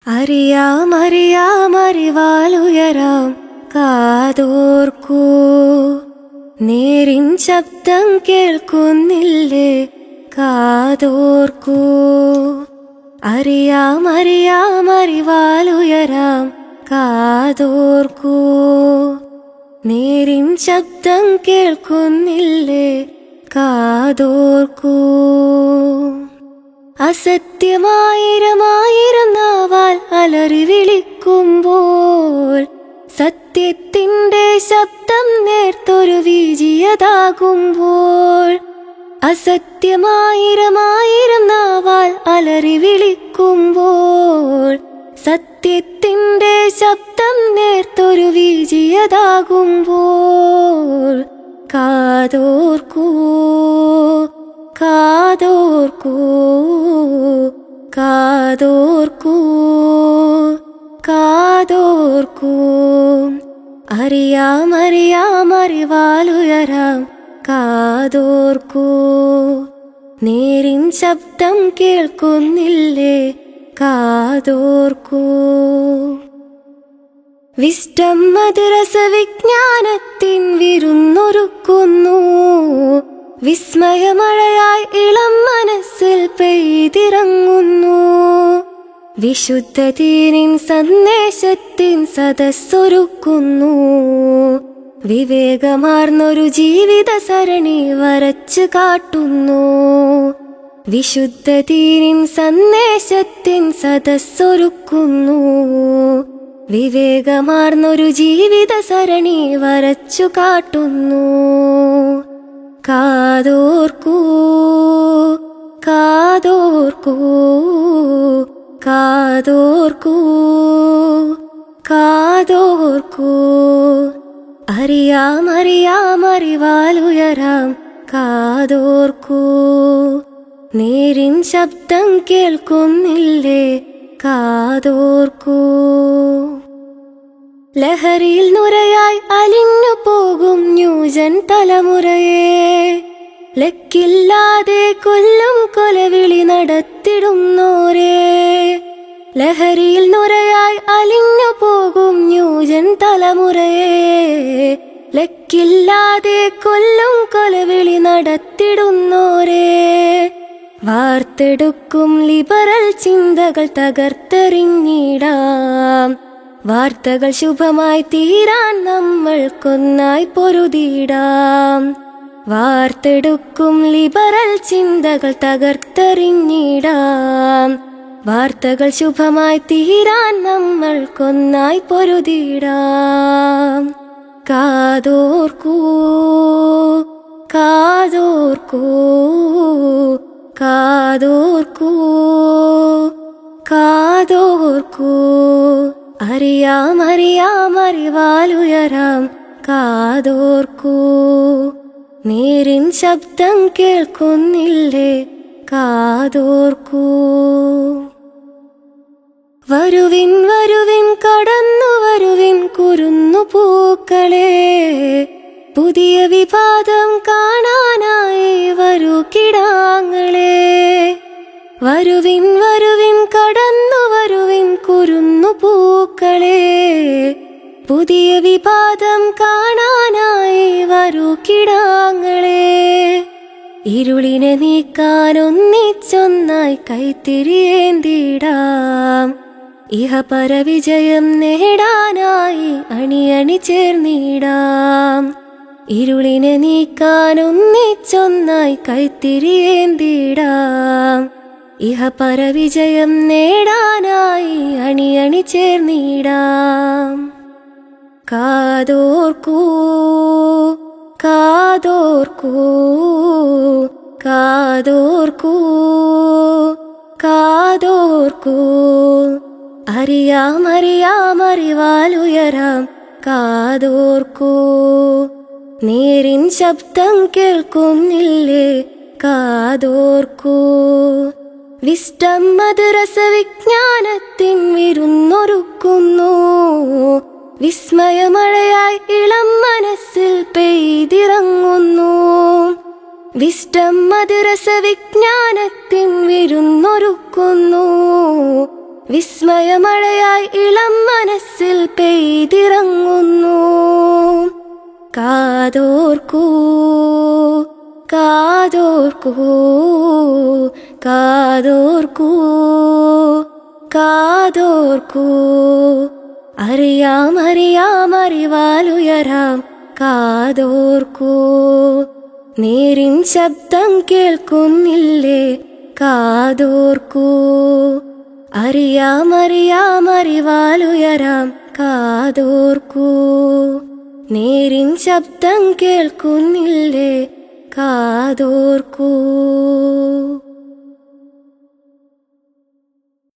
അറിയാമറിയാമറിവാലുയരാം കാതോർക്കൂ. നേരിൻ ശബ്ദം കേൾക്കുന്നില്ലേ കാതോർക്കൂ. അറിയാമറിയാമറിവാലുയരാം കാതോർക്കൂ. നേരിൻ ശബ്ദം കേൾക്കുന്നില്ലേ കാതോർക്കൂ. അസത്യമായിരമായിരം നാവാൽ അലറി വിളിക്കുമ്പോൾ സത്യത്തിന്റെ ശബ്ദം നേർത്തൊരു വിജയതാകുമ്പോൾ. അസത്യമായിരമായിരം നാവാൽ അലറി വിളിക്കുമ്പോൾ സത്യത്തിന്റെ ശബ്ദം നേർത്തൊരു വിജയതാകുമ്പോൾ. കാതോർക്കൂ കാതോർക്കൂ കാതോർക്കൂ കാതോർക്കൂ. അറിയാമറിയാമറിവാലുയരാം കാതോർക്കൂ. നേരിൻ ശബ്ദം കേൾക്കുന്നില്ലേ കാതോർക്കൂ. വിസ്ഡം മദ്രസ വിജ്ഞാനത്തിൻ വിരുന്നൊരുക്കുന്നു. വിസ്മയമഴയായി ഇളം മനസ്സിൽ പെയ്തിറങ്ങുന്നു. വിശുദ്ധ ദീനിൻ സന്ദേശത്തിൻ സദസ്സൊരുക്കുന്നു. വിവേകമാർന്നൊരു ജീവിത സരണി വരച്ചു കാട്ടുന്നു. വിശുദ്ധ ദീനിൻ സന്ദേശത്തിൻ സദസ്സൊരുക്കുന്നു. വിവേകമാർന്നൊരു ജീവിത സരണി വരച്ചു കാട്ടുന്നു. കാതോർക്കൂ കാതോർക്കൂ കാതോർക്കൂ കാതോർക്കൂ. അറിയാമറിയാമറിവാലുയരാം കാതോർക്കൂ. നേരിൻ ശബ്ദം കേൾക്കുന്നില്ലേ കാതോർക്കൂ. ലഹരിയിൽ നുരയായി അലിഞ്ഞു പോകും ന്യൂജൻ തലമുറയെ ലക്കില്ലാതെ കൊല്ലും കൊലവിളി നടത്തിടുന്നോരേ. ലഹരിയിൽ നുരയായി അലിഞ്ഞു പോകും ന്യൂജൻ തലമുറയെ ലക്കില്ലാതെ കൊല്ലും കൊലവിളി നടത്തിടുന്നോരേ. വാർത്തെടുക്കും ലിബറൽ ചിന്തകൾ തകർത്തെറിഞ്ഞിടാം. വാർത്തകൾ ശുഭമായി തീരാൻ നമ്മൾക്കൊന്നായി പൊരുതിടാം. വാർത്തെടുക്കും ലിബറൽ ചിന്തകൾ തകർത്തെറിഞ്ഞിടാം. വാർത്തകൾ ശുഭമായി തീരാൻ നമ്മൾക്കൊന്നായി പൊരുതിടാം. കാതോർക്കൂ കാതോർക്കൂ കാതോർക്കൂ കാതോർക്കൂ. അറിയാമറിയാമറിവാലുയരാം കാതോർക്കൂ. നേരിൻ ശബ്ദം കേൾക്കുന്നില്ലേ കാതോർക്കൂ. വരുവിൻ വരുവിൻ കടന്നു വരുവിൻ കുരുന്നു പൂക്കളെ. പുതിയ വിവാദം കാണാനായി വരൂ കിടാങ്ങളെ. വരുവിൻ വരുവിൻ കടന്നു വരുവിൻ കുരുന്നു പൂക്കളെ. പുതിയ വിവാദം കാണാനായി വരൂ കിടാങ്ങളെ. ഇരുളിനെ നീക്കാൻ ഒന്നിച്ചൊന്നായി കൈത്തിരിയേന്തിടാം. ഇഹപര വിജയം നേടാനായി അണിയണി ചേർന്നിടാം. ഇരുളിനെ നീക്കാൻ ഒന്നിച്ചൊന്നായി കൈത്തിരിയേന്തിടാം. ഇഹപര വിജയം നേടാനായി അണിയണി ചേർന്നിടാം. കാതോർക്കൂ കാതോർക്കൂ കാതോർക്കൂ കാതോർക്കൂ. അറിയാമറിയാമറിവാലുയരാം കാതോർക്കൂ. നേരിൻ ശബ്ദം കേൾക്കുന്നില്ലേ കാതോർക്കൂ. വിസ്ഡം മദ്രസ വിജ്ഞാനത്തിൻ വിരുന്നൊരുക്കുന്നു. വിസ്മയമഴയായി ഇളം മനസ്സിൽ പെയ്തിറങ്ങുന്നു. വിസ്ഡം മദ്രസ വിജ്ഞാനത്തിൻ വിരുന്നൊരുക്കുന്നു. വിസ്മയമഴയായി ഇളം മനസ്സിൽ പെയ്തിറങ്ങുന്നു. കാതോർക്കൂ കാതോർക്കൂ കാതോർക്കൂ കാതോർക്കൂ. അറിയാം അറിയാം അറിവാലുയരാം. കാതോർക്കൂ. നേരിൻ ശബ്ദം കേൾക്കുന്നില്ലേ? കാതോർക്കൂ. അറിയാം അറിയാം അറിവാലുയരാം. കാതോർക്കൂ. നേരിൻ ശബ്ദം കേൾക്കുന്നില്ലേ? കാതോർക്കൂ.